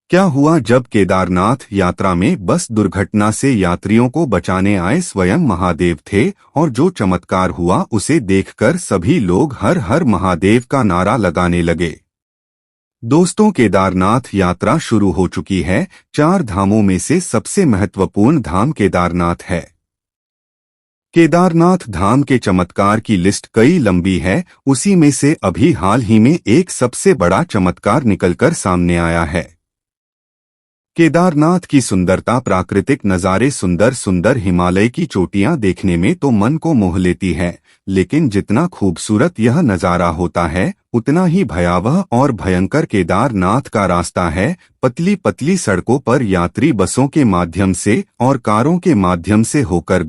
क्या हुआ जब केदारनाथ यात्रा में बस दुर्घटना से यात्रियों को बचाने आए स्वयं महादेव थे और जो चमत्कार हुआ उसे देखकर सभी लोग हर हर महादेव का नारा लगाने लगे। दोस्तों, केदारनाथ यात्रा शुरू हो चुकी है। 4 धामों में से सबसे महत्वपूर्ण धाम केदारनाथ है। केदारनाथ धाम के चमत्कार की लिस्ट कई लंबी है। उसी में से अभी हाल ही में एक सबसे बड़ा चमत्कार निकलकर सामने आया है। केदारनाथ की सुंदरता, प्राकृतिक नज़ारे, सुंदर सुंदर हिमालय की चोटियां देखने में तो मन को मोह लेती है, लेकिन जितना खूबसूरत यह नज़ारा होता है उतना ही भयावह और भयंकर केदारनाथ का रास्ता है। पतली पतली सड़कों पर यात्री बसों के माध्यम से और कारों के माध्यम से होकर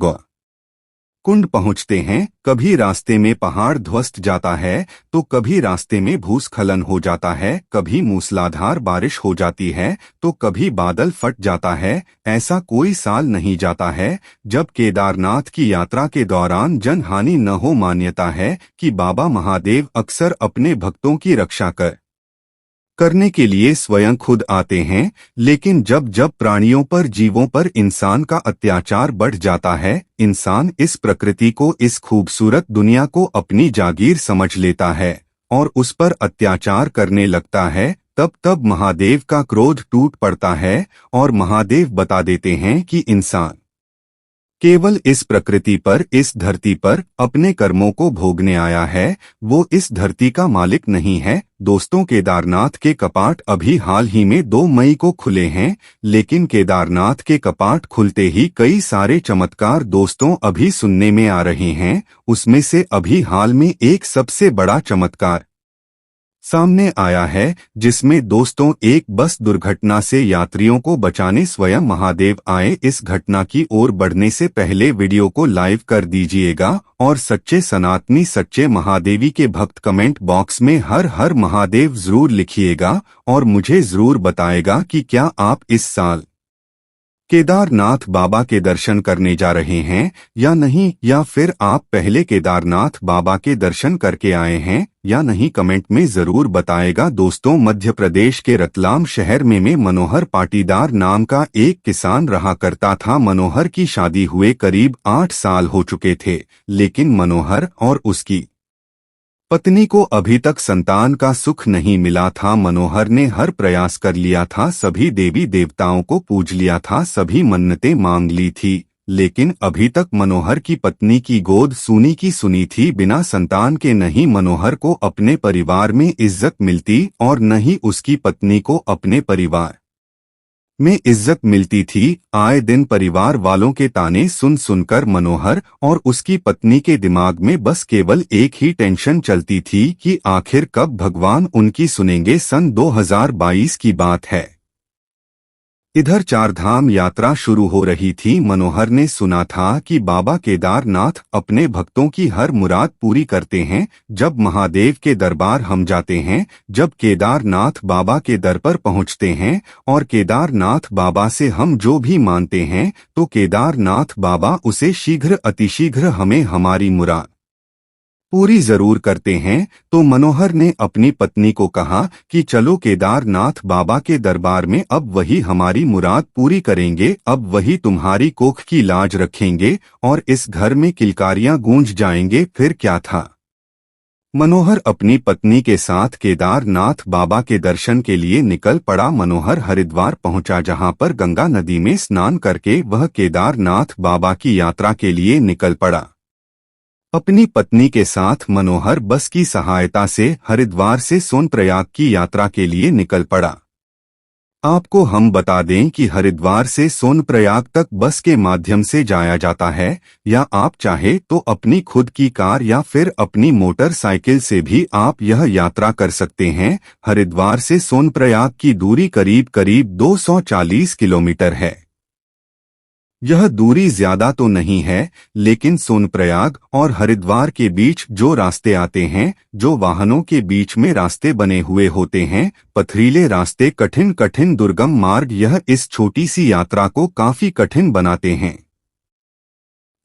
कुंड पहुंचते हैं। कभी रास्ते में पहाड़ ध्वस्त जाता है तो कभी रास्ते में भूस्खलन हो जाता है, कभी मूसलाधार बारिश हो जाती है तो कभी बादल फट जाता है। ऐसा कोई साल नहीं जाता है जब केदारनाथ की यात्रा के दौरान जनहानि न हो। मान्यता है कि बाबा महादेव अक्सर अपने भक्तों की रक्षा करने के लिए स्वयं खुद आते हैं, लेकिन जब जब प्राणियों पर, जीवों पर इंसान का अत्याचार बढ़ जाता है, इंसान इस प्रकृति को, इस खूबसूरत दुनिया को अपनी जागीर समझ लेता है और उस पर अत्याचार करने लगता है, तब तब महादेव का क्रोध टूट पड़ता है और महादेव बता देते हैं कि इंसान केवल इस प्रकृति पर, इस धरती पर अपने कर्मों को भोगने आया है, वो इस धरती का मालिक नहीं है। दोस्तों, केदारनाथ के कपाट अभी हाल ही में 2 मई को खुले हैं, लेकिन केदारनाथ के कपाट खुलते ही कई सारे चमत्कार दोस्तों अभी सुनने में आ रहे हैं। उसमें से अभी हाल में एक सबसे बड़ा चमत्कार सामने आया है, जिसमें दोस्तों एक बस दुर्घटना से यात्रियों को बचाने स्वयं महादेव आए। इस घटना की ओर बढ़ने से पहले वीडियो को लाइव कर दीजिएगा और सच्चे सनातनी, सच्चे महादेवी के भक्त कमेंट बॉक्स में हर हर महादेव जरूर लिखिएगा और मुझे जरूर बताएगा कि क्या आप इस साल केदारनाथ बाबा के दर्शन करने जा रहे हैं या नहीं, या फिर आप पहले केदारनाथ बाबा के दर्शन करके आए हैं या नहीं, कमेंट में जरूर बताएगा। दोस्तों, मध्य प्रदेश के रतलाम शहर में मनोहर पाटीदार नाम का एक किसान रहा करता था। मनोहर की शादी हुए करीब 8 साल हो चुके थे, लेकिन मनोहर और उसकी पत्नी को अभी तक संतान का सुख नहीं मिला था। मनोहर ने हर प्रयास कर लिया था, सभी देवी देवताओं को पूज लिया था, सभी मन्नतें मांग ली थी, लेकिन अभी तक मनोहर की पत्नी की गोद सूनी की सुनी थी। बिना संतान के नहीं मनोहर को अपने परिवार में इज्जत मिलती और न ही उसकी पत्नी को अपने परिवार में इज्जत मिलती थी। आए दिन परिवार वालों के ताने सुन सुनकर मनोहर और उसकी पत्नी के दिमाग में बस केवल एक ही टेंशन चलती थी कि आखिर कब भगवान उनकी सुनेंगे। सन 2022 की बात है। इधर 4 धाम यात्रा शुरू हो रही थी। मनोहर ने सुना था कि बाबा केदारनाथ अपने भक्तों की हर मुराद पूरी करते हैं। जब महादेव के दरबार हम जाते हैं, जब केदारनाथ बाबा के दर पर पहुंचते हैं और केदारनाथ बाबा से हम जो भी मानते हैं, तो केदारनाथ बाबा उसे शीघ्र अतिशीघ्र हमें हमारी मुराद पूरी जरूर करते हैं। तो मनोहर ने अपनी पत्नी को कहा कि चलो केदारनाथ बाबा के दरबार में, अब वही हमारी मुराद पूरी करेंगे, अब वही तुम्हारी कोख की लाज रखेंगे और इस घर में किलकारियां गूंज जाएंगे। फिर क्या था, मनोहर अपनी पत्नी के साथ केदारनाथ बाबा के दर्शन के लिए निकल पड़ा। मनोहर हरिद्वार पहुंचा, जहां पर गंगा नदी में स्नान करके वह केदारनाथ बाबा की यात्रा के लिए निकल पड़ा। अपनी पत्नी के साथ मनोहर बस की सहायता से हरिद्वार से सोनप्रयाग की यात्रा के लिए निकल पड़ा। आपको हम बता दें कि हरिद्वार से सोनप्रयाग तक बस के माध्यम से जाया जाता है, या आप चाहे तो अपनी खुद की कार या फिर अपनी मोटरसाइकिल से भी आप यह यात्रा कर सकते हैं। हरिद्वार से सोनप्रयाग की दूरी करीब करीब 240 किलोमीटर है। यह दूरी ज्यादा तो नहीं है, लेकिन सोनप्रयाग और हरिद्वार के बीच जो रास्ते आते हैं, जो वाहनों के बीच में रास्ते बने हुए होते हैं, पथरीले रास्ते, कठिन कठिन दुर्गम मार्ग, यह इस छोटी सी यात्रा को काफी कठिन बनाते हैं।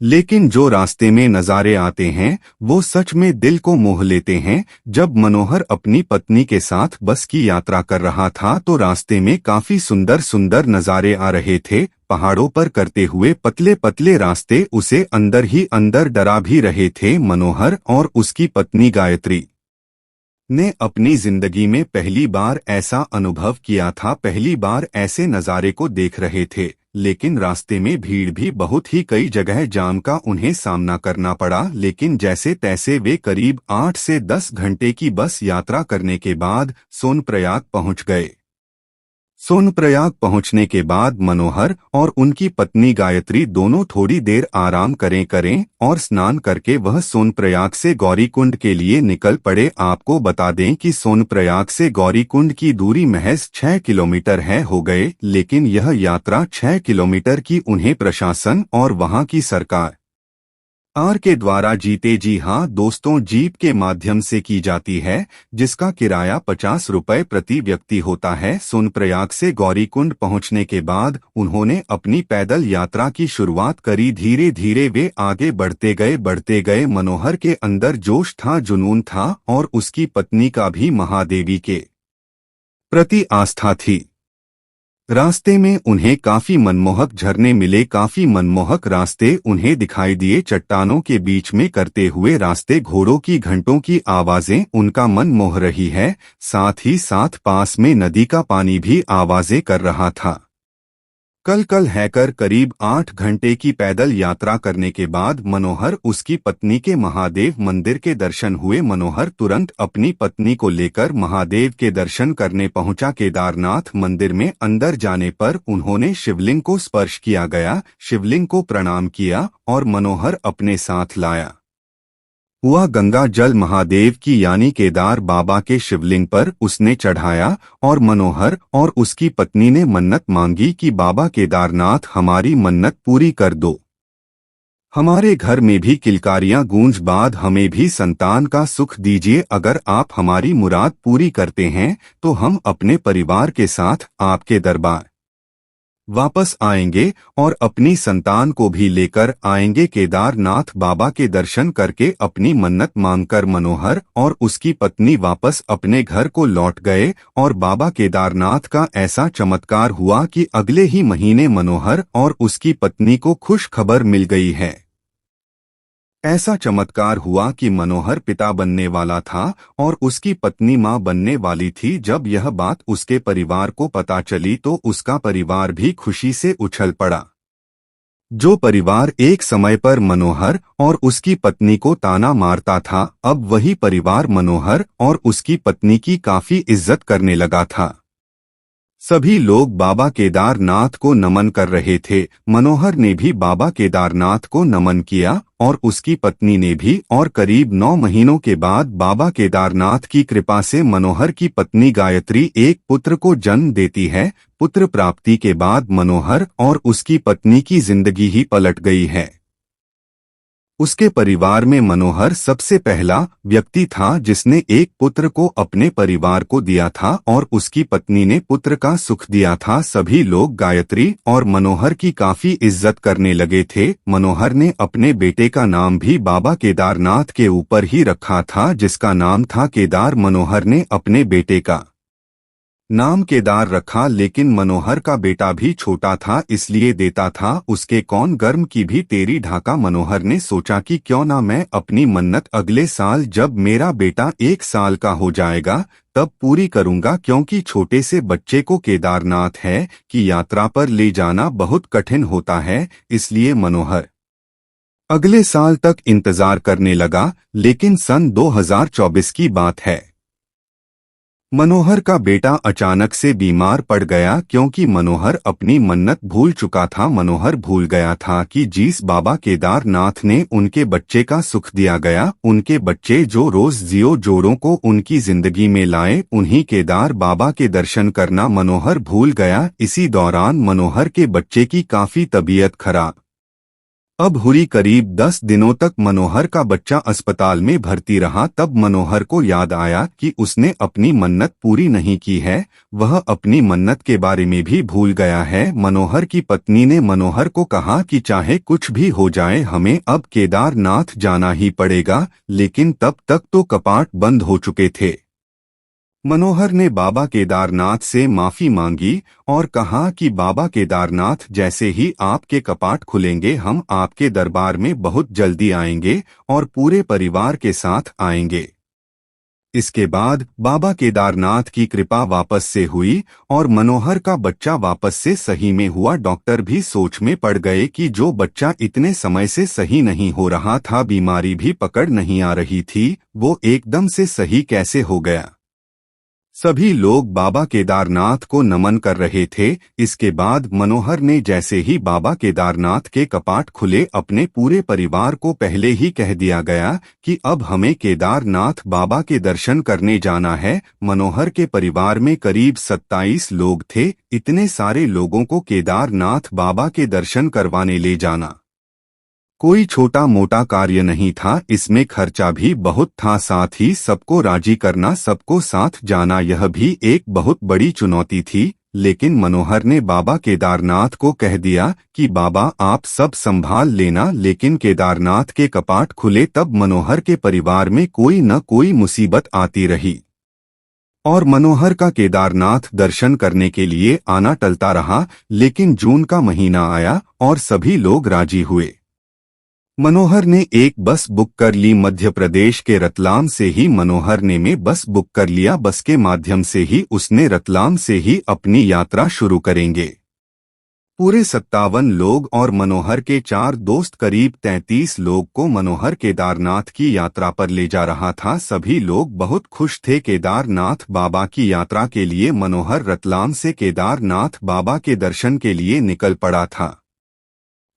लेकिन जो रास्ते में नज़ारे आते हैं वो सच में दिल को मोह लेते हैं। जब मनोहर अपनी पत्नी के साथ बस की यात्रा कर रहा था तो रास्ते में काफी सुंदर सुंदर नज़ारे आ रहे थे। पहाड़ों पर करते हुए पतले पतले रास्ते उसे अंदर ही अंदर डरा भी रहे थे। मनोहर और उसकी पत्नी गायत्री ने अपनी जिंदगी में पहली बार ऐसा अनुभव किया था, पहली बार ऐसे नज़ारे को देख रहे थे। लेकिन रास्ते में भीड़ भी बहुत ही, कई जगह जाम का उन्हें सामना करना पड़ा। लेकिन जैसे तैसे वे करीब 8 से 10 घंटे की बस यात्रा करने के बाद सोनप्रयाग पहुंच गए। सोनप्रयाग पहुंचने के बाद मनोहर और उनकी पत्नी गायत्री दोनों थोड़ी देर आराम करें और स्नान करके वह सोनप्रयाग से गौरीकुंड के लिए निकल पड़े। आपको बता दें कि सोनप्रयाग से गौरीकुंड की दूरी महज 6 किलोमीटर है हो गए, लेकिन यह यात्रा 6 किलोमीटर की उन्हें प्रशासन और वहां की सरकार के द्वारा जीते, जी हाँ दोस्तों, जीप के माध्यम से की जाती है, जिसका किराया 50 रुपए प्रति व्यक्ति होता है। सोनप्रयाग से गौरीकुंड पहुंचने के बाद उन्होंने अपनी पैदल यात्रा की शुरुआत करी। धीरे धीरे वे आगे बढ़ते गए। मनोहर के अंदर जोश था, जुनून था और उसकी पत्नी का भी महादेवी के प्रति आस्था थी। रास्ते में उन्हें काफी मनमोहक झरने मिले, काफी मनमोहक रास्ते उन्हें दिखाई दिए। चट्टानों के बीच में करते हुए रास्ते, घोड़ों की घंटों की आवाजें उनका मन मोह रही है। साथ ही साथ पास में नदी का पानी भी आवाजें कर रहा था। कल है कर करीब 8 घंटे की पैदल यात्रा करने के बाद मनोहर उसकी पत्नी के महादेव मंदिर के दर्शन हुए। मनोहर तुरंत अपनी पत्नी को लेकर महादेव के दर्शन करने पहुंचा। केदारनाथ मंदिर में अंदर जाने पर उन्होंने शिवलिंग को स्पर्श किया गया, शिवलिंग को प्रणाम किया और मनोहर अपने साथ लाया हुआ गंगा जल महादेव की यानी केदार बाबा के शिवलिंग पर उसने चढ़ाया और मनोहर और उसकी पत्नी ने मन्नत मांगी कि बाबा केदारनाथ हमारी मन्नत पूरी कर दो, हमारे घर में भी किलकारियां गूंज, बाद हमें भी संतान का सुख दीजिए। अगर आप हमारी मुराद पूरी करते हैं तो हम अपने परिवार के साथ आपके दरबार वापस आएंगे और अपनी संतान को भी लेकर आएंगे। केदारनाथ बाबा के दर्शन करके अपनी मन्नत मांगकर मनोहर और उसकी पत्नी वापस अपने घर को लौट गए और बाबा केदारनाथ का ऐसा चमत्कार हुआ कि अगले ही महीने मनोहर और उसकी पत्नी को खुश खबर मिल गई है। ऐसा चमत्कार हुआ कि मनोहर पिता बनने वाला था और उसकी पत्नी मां बनने वाली थी। जब यह बात उसके परिवार को पता चली तो उसका परिवार भी खुशी से उछल पड़ा। जो परिवार एक समय पर मनोहर और उसकी पत्नी को ताना मारता था, अब वही परिवार मनोहर और उसकी पत्नी की काफी इज्जत करने लगा था। सभी लोग बाबा केदारनाथ को नमन कर रहे थे। मनोहर ने भी बाबा केदारनाथ को नमन किया और उसकी पत्नी ने भी, और करीब 9 महीनों के बाद बाबा केदारनाथ की कृपा से मनोहर की पत्नी गायत्री एक पुत्र को जन्म देती है। पुत्र प्राप्ति के बाद मनोहर और उसकी पत्नी की जिंदगी ही पलट गई है। उसके परिवार में मनोहर सबसे पहला व्यक्ति था जिसने एक पुत्र को अपने परिवार को दिया था और उसकी पत्नी ने पुत्र का सुख दिया था। सभी लोग गायत्री और मनोहर की काफी इज्जत करने लगे थे। मनोहर ने अपने बेटे का नाम भी बाबा केदारनाथ के ऊपर ही रखा था, जिसका नाम था केदार। मनोहर ने अपने बेटे का नाम केदार रखा, लेकिन मनोहर का बेटा भी छोटा था इसलिए देता था उसके कौन गर्म की भी तेरी ढाका। मनोहर ने सोचा कि क्यों ना मैं अपनी मन्नत अगले साल जब मेरा बेटा 1 साल का हो जाएगा तब पूरी करूंगा, क्योंकि छोटे से बच्चे को केदारनाथ है कि यात्रा पर ले जाना बहुत कठिन होता है। इसलिए मनोहर अगले साल तक इंतजार करने लगा। लेकिन सन 2024 की बात है। मनोहर का बेटा अचानक से बीमार पड़ गया, क्योंकि मनोहर अपनी मन्नत भूल चुका था। मनोहर भूल गया था कि जिस बाबा केदारनाथ ने उनके बच्चे का सुख दिया गया, उनके बच्चे जो रोज जियो जोड़ों को उनकी जिंदगी में लाए, उन्हीं केदार बाबा के दर्शन करना मनोहर भूल गया। इसी दौरान मनोहर के बच्चे की काफी तबीयत खराब अब हुई करीब 10 दिनों तक मनोहर का बच्चा अस्पताल में भर्ती रहा। तब मनोहर को याद आया कि उसने अपनी मन्नत पूरी नहीं की है। वह अपनी मन्नत के बारे में भी भूल गया है। मनोहर की पत्नी ने मनोहर को कहा कि चाहे कुछ भी हो जाए हमें अब केदारनाथ जाना ही पड़ेगा, लेकिन तब तक तो कपाट बंद हो चुके थे। मनोहर ने बाबा केदारनाथ से माफी मांगी और कहा कि बाबा केदारनाथ, जैसे ही आपके कपाट खुलेंगे हम आपके दरबार में बहुत जल्दी आएंगे और पूरे परिवार के साथ आएंगे। इसके बाद बाबा केदारनाथ की कृपा वापस से हुई और मनोहर का बच्चा वापस से सही में हुआ। डॉक्टर भी सोच में पड़ गए कि जो बच्चा इतने समय से सही नहीं हो रहा था, बीमारी भी पकड़ नहीं आ रही थी, वो एकदम से सही कैसे हो गया। सभी लोग बाबा केदारनाथ को नमन कर रहे थे। इसके बाद मनोहर ने जैसे ही बाबा केदारनाथ के कपाट खुले, अपने पूरे परिवार को पहले ही कह दिया गया कि अब हमें केदारनाथ बाबा के दर्शन करने जाना है। मनोहर के परिवार में करीब 27 लोग थे। इतने सारे लोगों को केदारनाथ बाबा के दर्शन करवाने ले जाना कोई छोटा मोटा कार्य नहीं था। इसमें खर्चा भी बहुत था, साथ ही सबको राजी करना, सबको साथ जाना, यह भी एक बहुत बड़ी चुनौती थी। लेकिन मनोहर ने बाबा केदारनाथ को कह दिया कि बाबा आप सब संभाल लेना। लेकिन केदारनाथ के कपाट खुले तब मनोहर के परिवार में कोई न कोई मुसीबत आती रही और मनोहर का केदारनाथ दर्शन करने के लिए आना टलता रहा। लेकिन जून का महीना आया और सभी लोग राजी हुए। मनोहर ने एक बस बुक कर ली। मध्य प्रदेश के रतलाम से ही मनोहर ने बस बुक कर लिया। बस के माध्यम से ही उसने रतलाम से ही अपनी यात्रा शुरू करेंगे। पूरे 57 लोग और मनोहर के 4 दोस्त, करीब 33 लोग को मनोहर केदारनाथ की यात्रा पर ले जा रहा था। सभी लोग बहुत खुश थे केदारनाथ बाबा की यात्रा के लिए। मनोहर रतलाम से केदारनाथ बाबा के दर्शन के लिए निकल पड़ा था।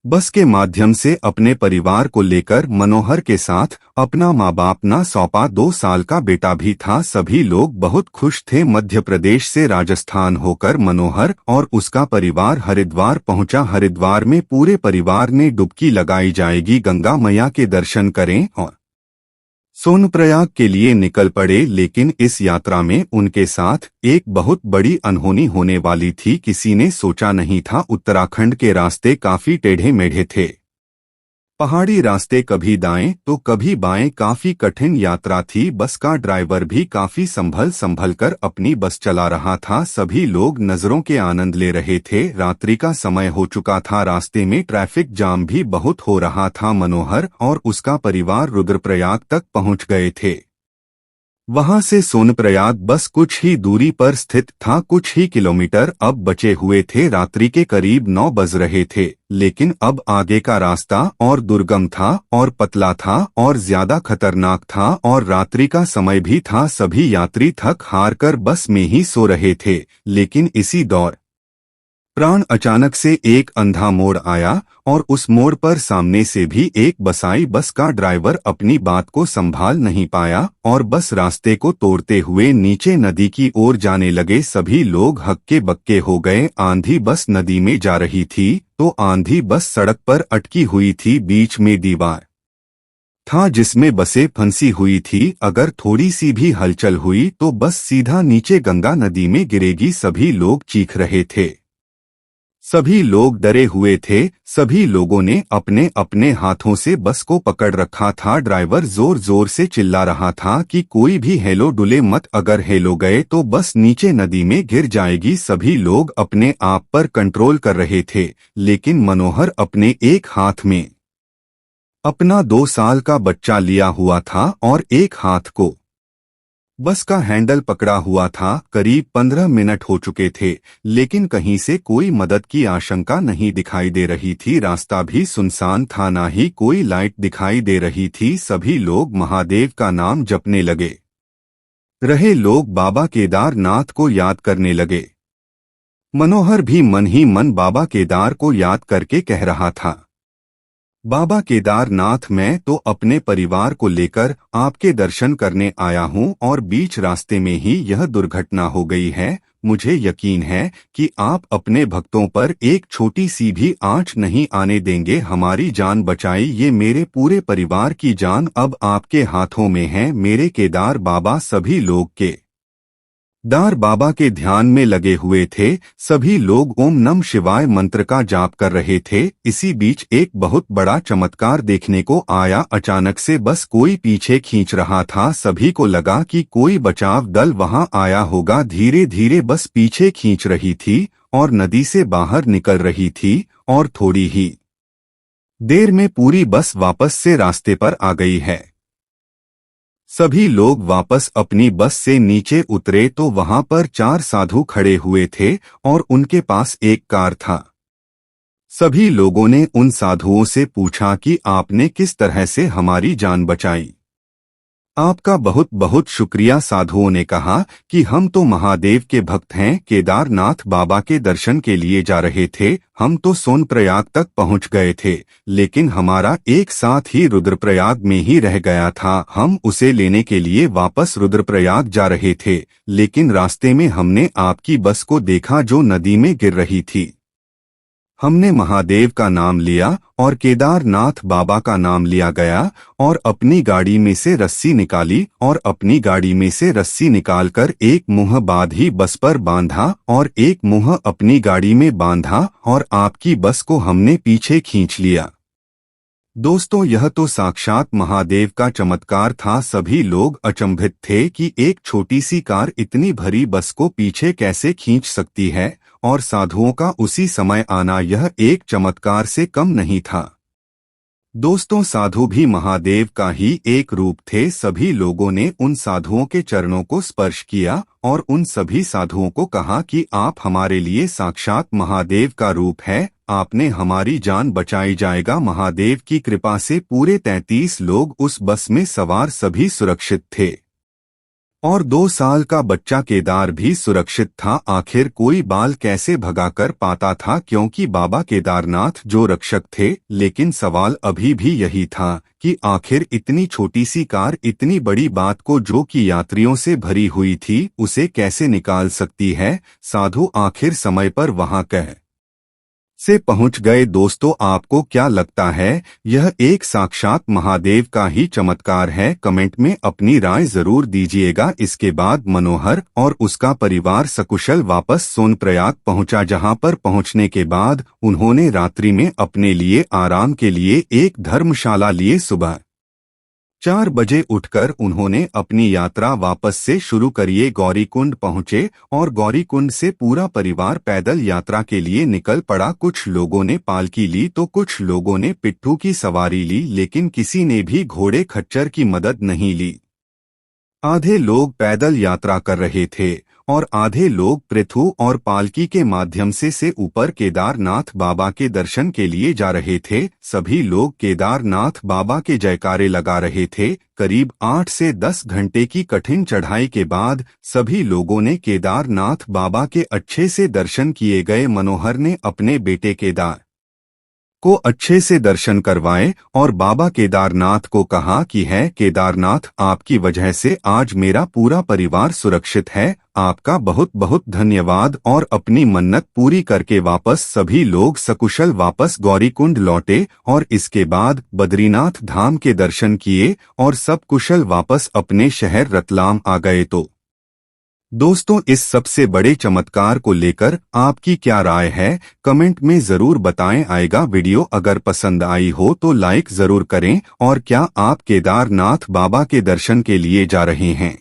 बस के माध्यम से अपने परिवार को लेकर मनोहर के साथ अपना माँ बाप ना सौंपा 2 साल का बेटा भी था। सभी लोग बहुत खुश थे। मध्य प्रदेश से राजस्थान होकर मनोहर और उसका परिवार हरिद्वार पहुंचा। हरिद्वार में पूरे परिवार ने डुबकी लगाई जाएगी, गंगा मैया के दर्शन करें और सोनप्रयाग के लिए निकल पड़े। लेकिन इस यात्रा में उनके साथ एक बहुत बड़ी अनहोनी होने वाली थी। किसी ने सोचा नहीं था। उत्तराखंड के रास्ते काफी टेढ़े मेढ़े थे। पहाड़ी रास्ते कभी दाएं तो कभी बाएं, काफी कठिन यात्रा थी। बस का ड्राइवर भी काफी संभल कर अपनी बस चला रहा था। सभी लोग नजरों के आनंद ले रहे थे। रात्रि का समय हो चुका था। रास्ते में ट्रैफिक जाम भी बहुत हो रहा था। मनोहर और उसका परिवार रुद्रप्रयाग तक पहुंच गए थे। वहां से सोनप्रयाग बस कुछ ही दूरी पर स्थित था, कुछ ही किलोमीटर अब बचे हुए थे। रात्रि के करीब 9 बज रहे थे। लेकिन अब आगे का रास्ता और दुर्गम था और पतला था और ज्यादा खतरनाक था और रात्रि का समय भी था। सभी यात्री थक हार कर बस में ही सो रहे थे। लेकिन इसी प्राण अचानक से एक अंधा मोड़ आया और उस मोड़ पर सामने से भी एक बस आई। बस का ड्राइवर अपनी बात को संभाल नहीं पाया और बस रास्ते को तोड़ते हुए नीचे नदी की ओर जाने लगे। सभी लोग हक्के बक्के हो गए। आंधी बस नदी में जा रही थी तो आंधी बस सड़क पर अटकी हुई थी। बीच में दीवार था जिसमें बसें फंसी हुई थी। अगर थोड़ी सी भी हलचल हुई तो बस सीधा नीचे गंगा नदी में गिरेगी। सभी लोग चीख रहे थे। सभी लोग डरे हुए थे। सभी लोगों ने अपने अपने हाथों से बस को पकड़ रखा था। ड्राइवर जोर जोर से चिल्ला रहा था कि कोई भी हेलो डुले मत, अगर हेलो गए तो बस नीचे नदी में गिर जाएगी। सभी लोग अपने आप पर कंट्रोल कर रहे थे। लेकिन मनोहर अपने एक हाथ में अपना 2 साल का बच्चा लिया हुआ था और एक हाथ को बस का हैंडल पकड़ा हुआ था। करीब 15 मिनट हो चुके थे, लेकिन कहीं से कोई मदद की आशंका नहीं दिखाई दे रही थी। रास्ता भी सुनसान था, ना ही कोई लाइट दिखाई दे रही थी। सभी लोग महादेव का नाम जपने लगे। लोग बाबा केदारनाथ को याद करने लगे। मनोहर भी मन ही मन बाबा केदार को याद करके कह रहा था, बाबा केदारनाथ, मैं तो अपने परिवार को लेकर आपके दर्शन करने आया हूं और बीच रास्ते में ही यह दुर्घटना हो गई है। मुझे यकीन है कि आप अपने भक्तों पर एक छोटी सी भी आंच नहीं आने देंगे। हमारी जान बचाई, ये मेरे पूरे परिवार की जान अब आपके हाथों में है। मेरे केदार बाबा सभी लोग के दार बाबा के ध्यान में लगे हुए थे। सभी लोग ओम नम शिवाय मंत्र का जाप कर रहे थे। इसी बीच एक बहुत बड़ा चमत्कार देखने को आया। अचानक से बस कोई पीछे खींच रहा था। सभी को लगा कि कोई बचाव दल वहां आया होगा। धीरे धीरे बस पीछे खींच रही थी और नदी से बाहर निकल रही थी और थोड़ी ही देर में पूरी बस वापस से रास्ते पर आ गई है। सभी लोग वापस अपनी बस से नीचे उतरे तो वहां पर 4 साधु खड़े हुए थे और उनके पास एक कार था। सभी लोगों ने उन साधुओं से पूछा कि आपने किस तरह से हमारी जान बचाई। आपका बहुत बहुत शुक्रिया। साधुओं ने कहा कि हम तो महादेव के भक्त हैं, केदारनाथ बाबा के दर्शन के लिए जा रहे थे। हम तो सोनप्रयाग तक पहुंच गए थे, लेकिन हमारा एक साथ ही रुद्रप्रयाग में ही रह गया था। हम उसे लेने के लिए वापस रुद्रप्रयाग जा रहे थे, लेकिन रास्ते में हमने आपकी बस को देखा जो नदी में गिर रही थी। हमने महादेव का नाम लिया और केदारनाथ बाबा का नाम लिया गया और अपनी गाड़ी में से रस्सी निकाली और अपनी गाड़ी में से रस्सी निकालकर एक मुंह बांधी बस पर बांधा और एक मुंह अपनी गाड़ी में बांधा और आपकी बस को हमने पीछे खींच लिया। दोस्तों, यह तो साक्षात महादेव का चमत्कार था। सभी लोग अचंभित थे कि एक छोटी सी कार इतनी भरी बस को पीछे कैसे खींच सकती है, और साधुओं का उसी समय आना यह एक चमत्कार से कम नहीं था। दोस्तों, साधु भी महादेव का ही एक रूप थे। सभी लोगों ने उन साधुओं के चरणों को स्पर्श किया और उन सभी साधुओं को कहा कि आप हमारे लिए साक्षात महादेव का रूप है, आपने हमारी जान बचाई। जाएगा महादेव की कृपा से पूरे 33 लोग उस बस में सवार सभी सुरक्षित थे और 2 साल का बच्चा केदार भी सुरक्षित था। आखिर कोई बाल कैसे भगा कर पाता था, क्योंकि बाबा केदारनाथ जो रक्षक थे। लेकिन सवाल अभी भी यही था कि आखिर इतनी छोटी सी कार इतनी बड़ी बात को जो कि यात्रियों से भरी हुई थी, उसे कैसे निकाल सकती है। साधु आखिर समय पर वहां से पहुंच गए। दोस्तों, आपको क्या लगता है, यह एक साक्षात महादेव का ही चमत्कार है? कमेंट में अपनी राय जरूर दीजिएगा। इसके बाद मनोहर और उसका परिवार सकुशल वापस सोनप्रयाग पहुंचा, जहां पर पहुंचने के बाद उन्होंने रात्रि में अपने लिए आराम के लिए एक धर्मशाला लिए। सुबह 4 बजे उठकर उन्होंने अपनी यात्रा वापस से शुरू करिए। गौरीकुंड पहुंचे और गौरीकुंड से पूरा परिवार पैदल यात्रा के लिए निकल पड़ा। कुछ लोगों ने पालकी ली तो कुछ लोगों ने पिट्ठू की सवारी ली, लेकिन किसी ने भी घोड़े खच्चर की मदद नहीं ली। आधे लोग पैदल यात्रा कर रहे थे और आधे लोग पृथु और पालकी के माध्यम से ऊपर केदारनाथ बाबा के दर्शन के लिए जा रहे थे। सभी लोग केदारनाथ बाबा के जयकारे लगा रहे थे। करीब 8 से 10 घंटे की कठिन चढ़ाई के बाद सभी लोगों ने केदारनाथ बाबा के अच्छे से दर्शन किए गए। मनोहर ने अपने बेटे केदार को अच्छे से दर्शन करवाए और बाबा केदारनाथ को कहा कि है केदारनाथ, आपकी वजह से आज मेरा पूरा परिवार सुरक्षित है, आपका बहुत बहुत धन्यवाद। और अपनी मन्नत पूरी करके वापस सभी लोग सकुशल वापस गौरीकुंड लौटे और इसके बाद बद्रीनाथ धाम के दर्शन किए और सब कुशल वापस अपने शहर रतलाम आ गए। तो दोस्तों, इस सबसे बड़े चमत्कार को लेकर आपकी क्या राय है, कमेंट में जरूर बताएं। आएगा वीडियो अगर पसंद आई हो तो लाइक जरूर करें। और क्या आप केदारनाथ बाबा के दर्शन के लिए जा रहे हैं?